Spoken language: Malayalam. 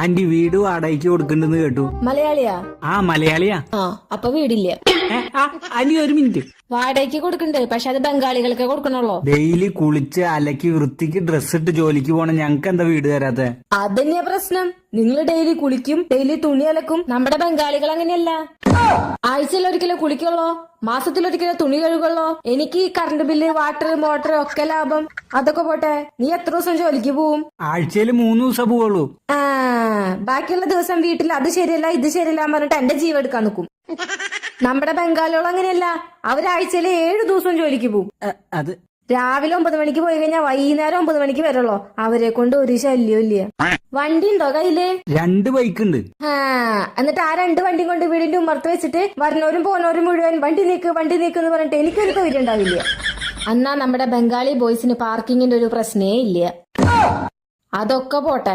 ആന്റി വീട് വാടകയ്ക്ക് കൊടുക്കണ്ടെന്ന് കേട്ടു. മലയാളിയാ? ആ മലയാളിയാ. അപ്പൊ വീടില്ല. ആന്റി ഒരു മിനിറ്റ്. വാടകയ്ക്ക് കൊടുക്കണ്ട്, പക്ഷെ അത് ബംഗാളികൾക്ക് കൊടുക്കണുള്ളൂ. ഡെയിലി കുളിച്ച് അലക്കി വൃത്തിക്ക് ഡ്രസ് ഇട്ട് ജോലിക്ക് പോണ ഞങ്ങക്ക് എന്താ വീട് തരാത്തെ? അതന്നെയാ പ്രശ്നം. നിങ്ങൾ ഡെയിലി കുളിക്കും, ഡെയിലി തുണി അലക്കും. നമ്മുടെ ബംഗാളികൾ അങ്ങനെയല്ല. ആഴ്ചയിൽ ഒരിക്കലോ കുളിക്കുള്ളോ, മാസത്തിലൊരിക്കലോ തുണി കഴുകുള്ളോ. എനിക്ക് ഈ കറണ്ട് ബില്ല്, വാട്ടർ, മോട്ടർ ഒക്കെ ലാഭം. അതൊക്കെ പോട്ടെ, നീ എത്ര ദിവസം ജോലിക്ക് പോവും? ആഴ്ചയിൽ 3 ദിവസം പോവുള്ളൂ. ബാക്കിയുള്ള ദിവസം വീട്ടിൽ അത് ശരിയല്ല ഇത് ശരിയല്ല പറഞ്ഞിട്ട് എന്റെ ജീവൻ എടുക്കാൻ നിൽക്കും. നമ്മുടെ ബംഗാളികൾ അങ്ങനെയല്ല. അവരാഴ്ചയിൽ 7 ദിവസം ജോലിക്ക് പോവും. അത് രാവിലെ 9 മണിക്ക് പോയി കഴിഞ്ഞാൽ വൈകുന്നേരം 9 മണിക്ക് വരുള്ളൂ. അവരെ കൊണ്ട് ഒരു ശല്യം ഇല്ല. വണ്ടി ഉണ്ടോ കയ്യില്? 2 ബൈക്ക് ഉണ്ട്. എന്നിട്ട് ആ 2 വണ്ടിയും കൊണ്ട് വീടിന്റെ ഉമ്മർത്ത് വെച്ചിട്ട് വരുന്നവരും പോന്നവരും മുഴുവൻ വണ്ടി നീക്ക് എന്ന് പറഞ്ഞിട്ട് എനിക്കൊരു തൊഴിൽ ഉണ്ടാവില്ല. എന്നാ നമ്മുടെ ബംഗാളി ബോയ്സിന് പാർക്കിങ്ങിന്റെ ഒരു പ്രശ്നേ ഇല്ല. അതൊക്കെ പോട്ടെ,